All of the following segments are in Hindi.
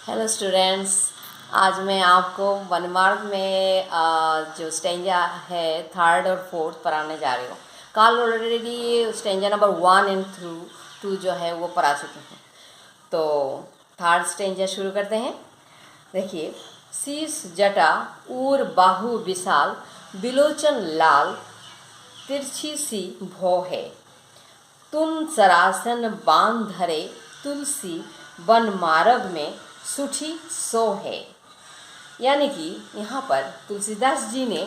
Hello students. आज मैं आपको वन मार्क में जो स्टेंजा है थर्ड और फोर्थ पढ़ाने जा रही हूँ। कल already stanza number 1 and through 2 जो है वो पढ़ा चुके हैं, तो थर्ड स्टेंजा शुरू करते हैं। देखिए, शीश जटा ऊर बाहु विशाल बिलोचन लाल तिरछी सी भौ है, तुम सरासन बांध धरे तुलसी वन मार्ग में सुठी सो है। यानी कि यहाँ पर तुलसीदास जी ने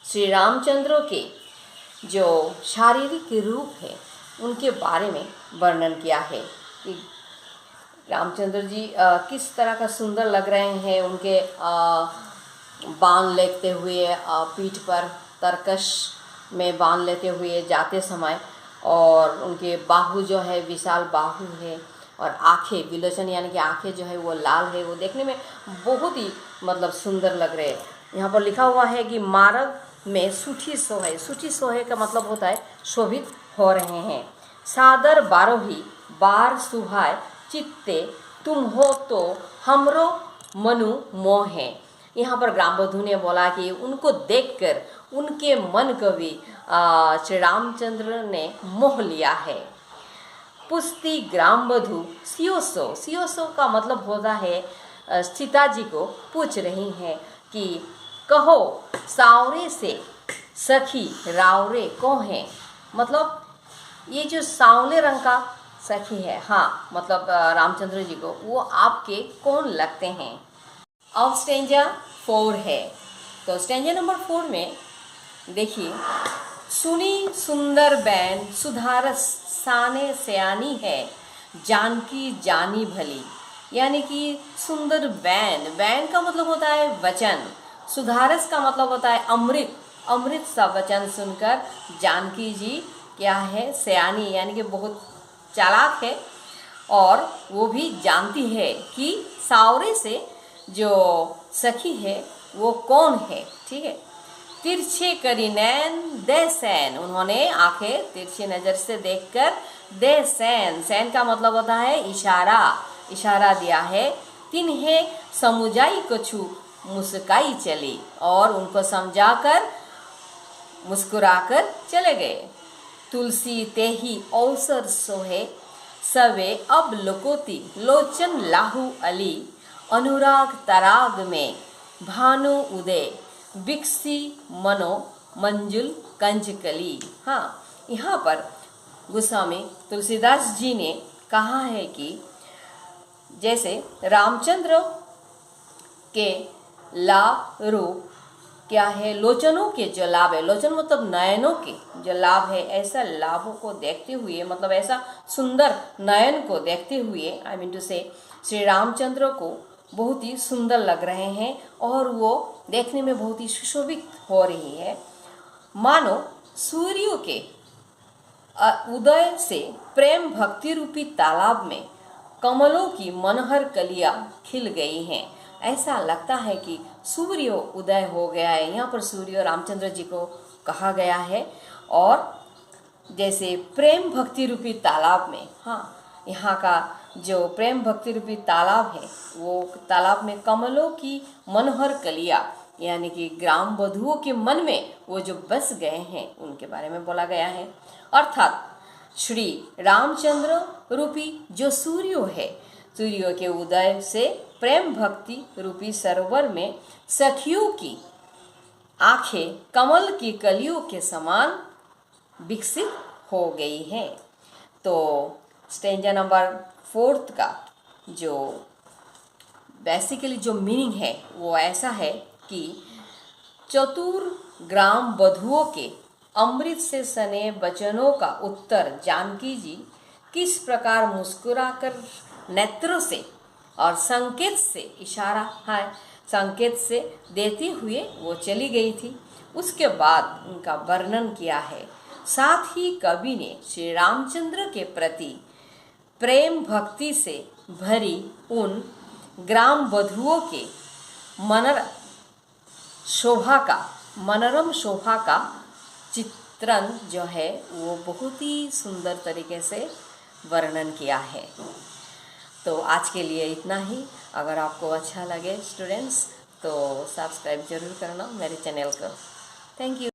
श्री रामचंद्र के जो शारीरिक रूप है उनके बारे में वर्णन किया है कि रामचंद्र जी किस तरह का सुंदर लग रहे हैं। उनके बाण लेते हुए पीठ पर तरकश में बाण लेते हुए जाते समय, और उनके बाहु जो है विशाल बाहु है, और आँखें विलोचन यानी कि आँखें जो है वो लाल है। वो देखने में बहुत ही सुंदर लग रहे हैं। यहाँ पर लिखा हुआ है कि मार्ग में सुठी सोहे। सुठी सोहे का मतलब होता है शोभित हो रहे हैं। सादर बारोही बार सुहाय चित्ते तुम हो तो हमरो मनु मोहे। यहाँ पर ग्राम बधू ने बोला कि उनको देखकर उनके मन को भी श्री रामचंद्र ने मोह लिया है। पुस्ती ग्राम बधू सियोसो। सियोसो का मतलब होता है सीता जी को पूछ रही हैं कि कहो सावरे से सखी रावरे को हैं। मतलब ये जो सांवले रंग का सखी है, हाँ मतलब रामचंद्र जी को, वो आपके कौन लगते हैं। अब स्टेंजा 4 है, तो स्टेंजा नंबर 4 में देखिए, सुनी सुंदर बैन सुधारस साने सयानी है जानकी जानी भली। यानी कि सुंदर बैन, बैन का मतलब होता है वचन, सुधारस का मतलब होता है अमृत, अमृत सा वचन सुनकर जानकी जी क्या है, सयानी यानी कि बहुत चालाक है, और वो भी जानती है कि सावरे से जो सखी है वो कौन है। ठीक है। तिरछे करी नैन दे सैन, उन्होंने आंखें तिरछी नज़र से देखकर दे सैन, सैन का मतलब होता है इशारा, इशारा दिया है। तिन्हें समुझाई कछु मुस्काई चली, और उनको समझाकर मुस्कुराकर चले गए। तुलसी तेही अवसर सोहे सवे अब लुकोती लोचन लाहू अली, अनुराग तराग में भानु उदय बिक्सी मनो मंजुल कंजकली। हाँ, यहाँ पर गोस्वामी तुलसीदास जी ने कहा है कि जैसे रामचंद्र के लाभ रूप क्या है, लोचनों के जो लाभ है, लोचन मतलब नयनों के जो लाभ है, ऐसा लाभों को देखते हुए, मतलब ऐसा सुंदर नयन को देखते हुए, आई मीन टू से श्री रामचंद्र को बहुत ही सुंदर लग रहे हैं, और वो देखने में बहुत ही सुशोभित हो रही है। मानो सूर्यों के उदय से प्रेम भक्ति रूपी तालाब में कमलों की मनोहर कलियां खिल गई हैं। ऐसा लगता है कि सूर्य उदय हो गया है। यहाँ पर सूर्य रामचंद्र जी को कहा गया है, और जैसे प्रेम भक्ति रूपी तालाब में, हाँ यहाँ का जो प्रेम भक्ति रूपी तालाब है, वो तालाब में कमलों की मनोहर कलियां यानी कि ग्राम बधुओं के मन में वो जो बस गए हैं उनके बारे में बोला गया है। अर्थात श्री रामचंद्र रूपी जो सूर्य है, सूर्य के उदय से प्रेम भक्ति रूपी सरोवर में सखियों की आंखें कमल की कलियों के समान विकसित हो गई हैं। तो स्टेंजा नंबर 4 का जो बेसिकली जो मीनिंग है वो ऐसा है कि चतुर ग्राम बधुओं के अमृत से सने वचनों का उत्तर जानकी जी किस प्रकार मुस्कुराकर नेत्रों से और संकेत से, इशारा है संकेत से देते हुए वो चली गई थी, उसके बाद उनका वर्णन किया है। साथ ही कवि ने श्री रामचंद्र के प्रति प्रेम भक्ति से भरी उन ग्राम बधुओं के मनोरम शोभा का चित्रण जो है वो बहुत ही सुंदर तरीके से वर्णन किया है। तो आज के लिए इतना ही। अगर आपको अच्छा लगे स्टूडेंट्स तो सब्सक्राइब जरूर करना मेरे चैनल को। Thank you.